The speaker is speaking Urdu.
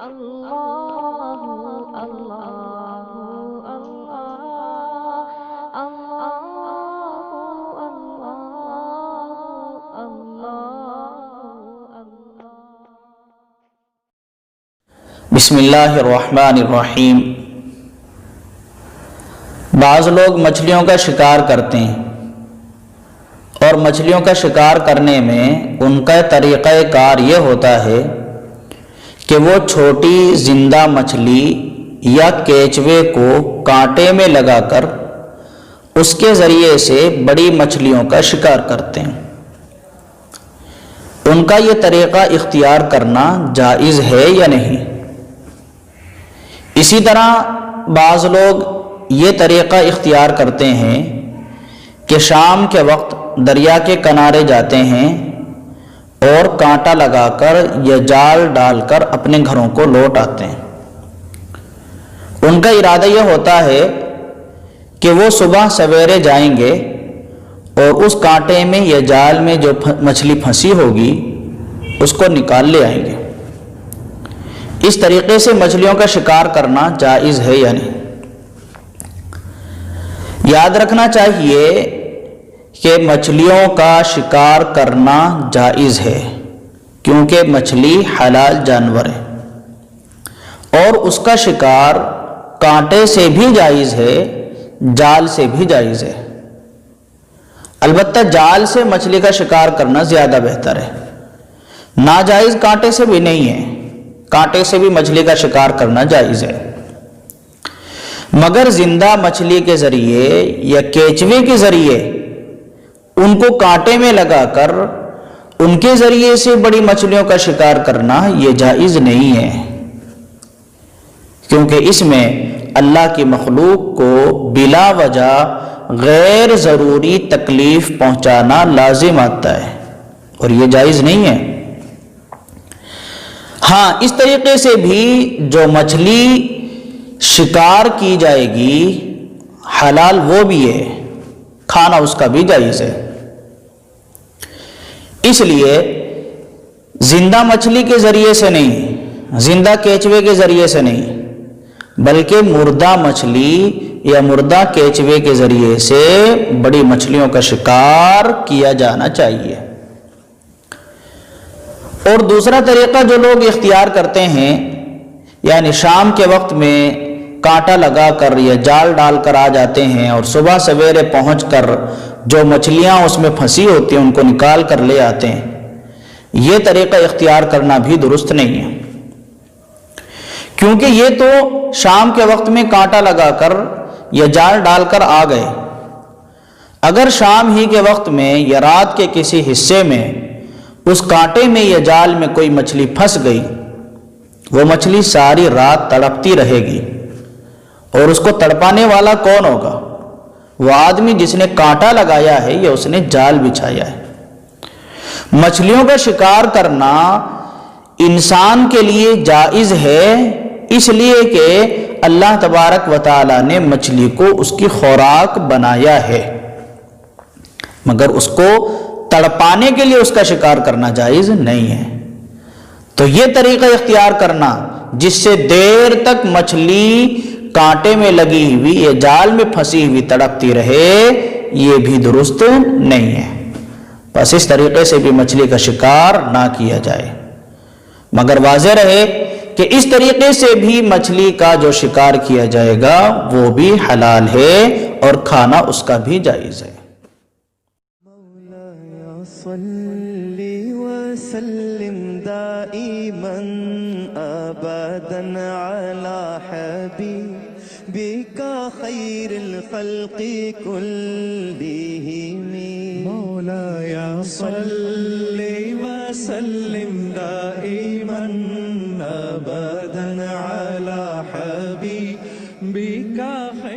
اللہ اللہ اللہ اللہ اللہ۔ بسم اللہ الرحمن الرحیم۔ بعض لوگ مچھلیوں کا شکار کرتے ہیں اور مچھلیوں کا شکار کرنے میں ان کا طریقہ کار یہ ہوتا ہے کہ وہ چھوٹی زندہ مچھلی یا کیچوے کو کانٹے میں لگا کر اس کے ذریعے سے بڑی مچھلیوں کا شکار کرتے ہیں۔ ان کا یہ طریقہ اختیار کرنا جائز ہے یا نہیں؟ اسی طرح بعض لوگ یہ طریقہ اختیار کرتے ہیں کہ شام کے وقت دریا کے کنارے جاتے ہیں اور کانٹا لگا کر یا جال ڈال کر اپنے گھروں کو لوٹ آتے ہیں۔ ان کا ارادہ یہ ہوتا ہے کہ وہ صبح سویرے جائیں گے اور اس کانٹے میں یا جال میں جو مچھلی پھنسی ہوگی اس کو نکال لے آئیں گے۔ اس طریقے سے مچھلیوں کا شکار کرنا جائز ہے یا نہیں؟ یاد رکھنا چاہیے کہ مچھلیوں کا شکار کرنا جائز ہے کیونکہ مچھلی حلال جانور ہے اور اس کا شکار کانٹے سے بھی جائز ہے، جال سے بھی جائز ہے۔ البتہ جال سے مچھلی کا شکار کرنا زیادہ بہتر ہے، ناجائز کانٹے سے بھی نہیں ہے، کانٹے سے بھی مچھلی کا شکار کرنا جائز ہے، مگر زندہ مچھلی کے ذریعے یا کیچوے کے ذریعے ان کو کانٹے میں لگا کر ان کے ذریعے سے بڑی مچھلیوں کا شکار کرنا یہ جائز نہیں ہے، کیونکہ اس میں اللہ کی مخلوق کو بلا وجہ غیر ضروری تکلیف پہنچانا لازم آتا ہے اور یہ جائز نہیں ہے۔ ہاں، اس طریقے سے بھی جو مچھلی شکار کی جائے گی حلال وہ بھی ہے، کھانا اس کا بھی جائز ہے۔ اس لیے زندہ مچھلی کے ذریعے سے نہیں، زندہ کیچوے کے ذریعے سے نہیں، بلکہ مردہ مچھلی یا مردہ کیچوے کے ذریعے سے بڑی مچھلیوں کا شکار کیا جانا چاہیے۔ اور دوسرا طریقہ جو لوگ اختیار کرتے ہیں، یعنی شام کے وقت میں کانٹا لگا کر یا جال ڈال کر آ جاتے ہیں اور صبح سویرے پہنچ کر جو مچھلیاں اس میں پھنسی ہوتی ہیں ان کو نکال کر لے آتے ہیں، یہ طریقہ اختیار کرنا بھی درست نہیں ہے، کیونکہ یہ تو شام کے وقت میں کانٹا لگا کر یا جال ڈال کر آ گئے۔ اگر شام ہی کے وقت میں یا رات کے کسی حصے میں اس کانٹے میں یا جال میں کوئی مچھلی پھنس گئی، وہ مچھلی ساری رات تڑپتی رہے گی، اور اس کو تڑپانے والا کون ہوگا؟ وہ آدمی جس نے کانٹا لگایا ہے یا اس نے جال بچھایا ہے۔ مچھلیوں کا شکار کرنا انسان کے لیے جائز ہے، اس لیے کہ اللہ تبارک و تعالی نے مچھلی کو اس کی خوراک بنایا ہے، مگر اس کو تڑپانے کے لیے اس کا شکار کرنا جائز نہیں ہے۔ تو یہ طریقہ اختیار کرنا جس سے دیر تک مچھلی کانٹے میں لگی ہوئی یا جال میں پھنسی ہوئی تڑپتی رہے، یہ بھی درست نہیں ہے۔ بس اس طریقے سے بھی مچھلی کا شکار نہ کیا جائے، مگر واضح رہے کہ اس طریقے سے بھی مچھلی کا جو شکار کیا جائے گا وہ بھی حلال ہے اور کھانا اس کا بھی جائز ہے۔ صلی وسلم دائما ابدا علی حبیبک خیر الخلق كلهم مولاي صلی وسلم دائما ابدا علی حبیبک خیر